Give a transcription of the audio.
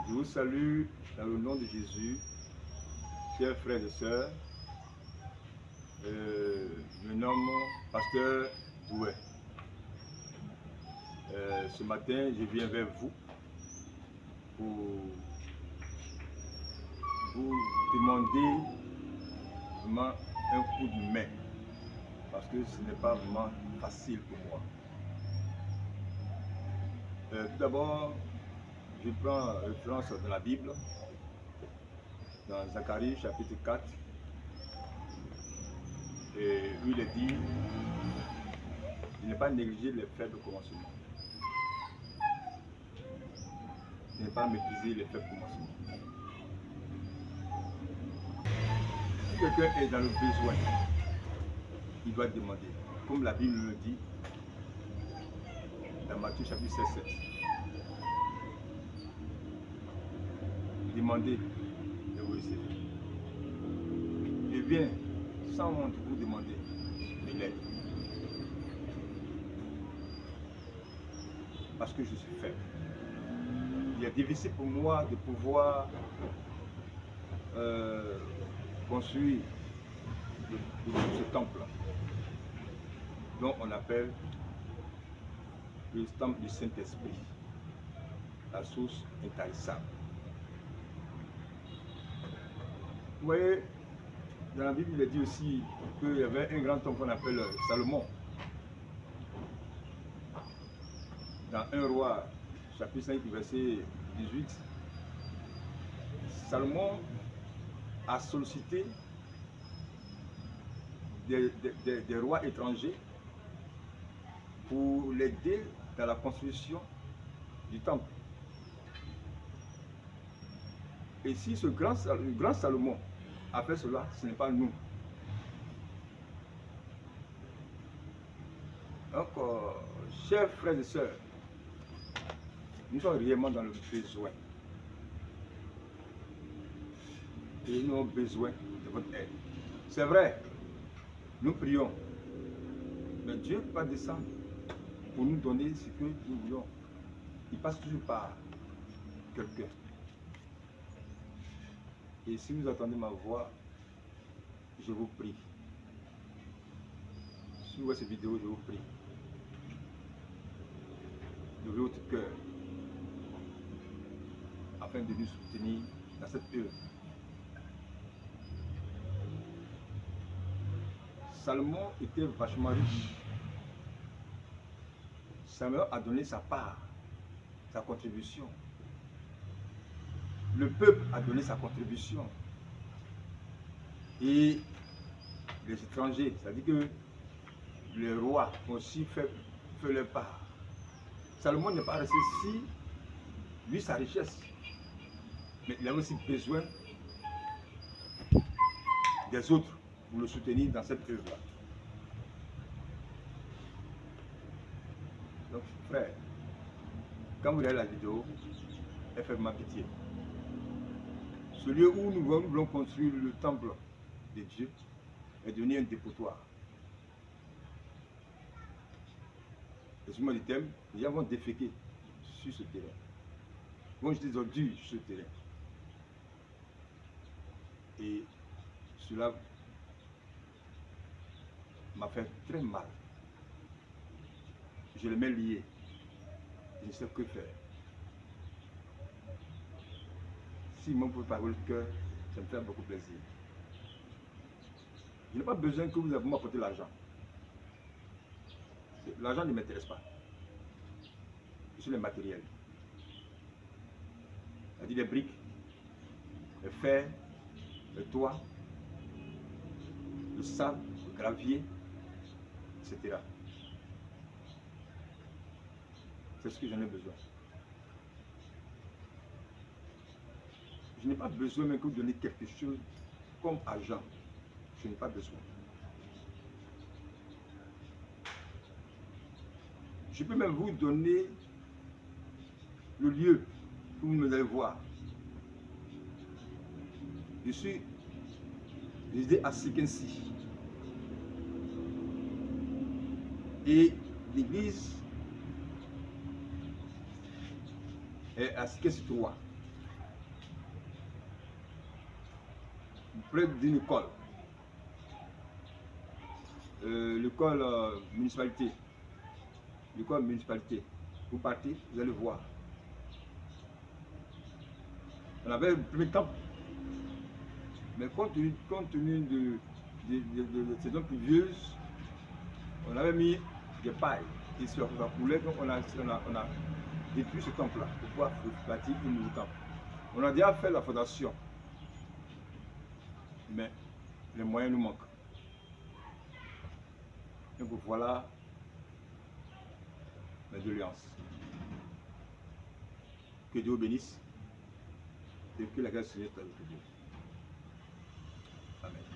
Je vous salue dans le nom de Jésus, chers frères et sœurs. Je me nomme Pasteur Douet. Ce matin, je viens vers vous pour vous demander vraiment un coup de main, parce que ce n'est pas vraiment facile pour moi. Tout d'abord, je prends référence dans la Bible, dans Zacharie chapitre 4, et où il est dit de ne pas négliger les faibles commencements, de ne pas mépriser les faibles commencements. Si quelqu'un est dans le besoin, il doit demander, comme la Bible le dit dans Matthieu chapitre 16, 7. Demandez et vous recevez. Je viens sans honte vous demander de l'aide, parce que je suis faible. Il est difficile pour moi de pouvoir construire ce temple dont on appelle le temple du Saint-Esprit, la source intarissable. Vous voyez, dans la Bible, il est dit aussi qu'il y avait un grand homme qu'on appelle Salomon. Dans 1 Roi, chapitre 5, verset 18, Salomon a sollicité des rois étrangers pour l'aider dans la construction du temple. Et si ce grand Salomon a fait cela, ce n'est pas nous. Donc, chers frères et sœurs, nous sommes réellement dans le besoin. Et nous avons besoin de votre aide. C'est vrai, nous prions, mais Dieu va descendre pour nous donner ce que nous voulons. Il passe toujours par quelqu'un. Et si vous entendez ma voix, je vous prie. Si vous voyez cette vidéo, je vous prie. D'ouvrir votre cœur afin de nous soutenir dans cette œuvre. Salomon était vachement riche. Salomon a donné sa part, sa contribution. Le peuple a donné sa contribution. Et les étrangers, c'est-à-dire que les rois ont aussi fait leur part. Salomon n'est pas resté si, lui, sa richesse. Mais il a aussi besoin des autres pour le soutenir dans cette œuvre-là. Donc, frère, quand vous regardez la vidéo, faites-moi pitié. Ce lieu où nous voulons construire le temple de Dieu est devenu un dépotoir. Excusez-moi du thème, les gens vont déféquer sur ce terrain. Ils vont jeter des ordures sur ce terrain. Et cela m'a fait très mal. Je les mets liés. Je ne sais que faire. Si moi vous pouvez parler le cœur, ça me fait beaucoup plaisir. Je n'ai pas besoin que vous m'apportez l'argent. L'argent ne m'intéresse pas. Je suis le matériel. C'est-à-dire les briques, le fer, le toit, le sable, le gravier, etc. C'est ce que j'en ai besoin. Je n'ai pas besoin même que vous donniez quelque chose comme argent. Je n'ai pas besoin. Je peux même vous donner le lieu où vous allez voir. Je suis résidé à Sikensi. Et l'église est à Sikensi 3. près d'une école. L'école municipalité. L'école municipalité. Vous partez, vous allez voir. On avait le premier temps. Mais compte tenu de saison pluvieuse, on avait mis des pailles. Et sur la coulée, donc on a détruit ce temple-là pour pouvoir bâtir un nouveau temple. On a déjà fait la fondation, mais les moyens nous manquent. Donc voilà mes doléances. Que Dieu bénisse et que la grâce du Seigneur soit avec vous. Amen.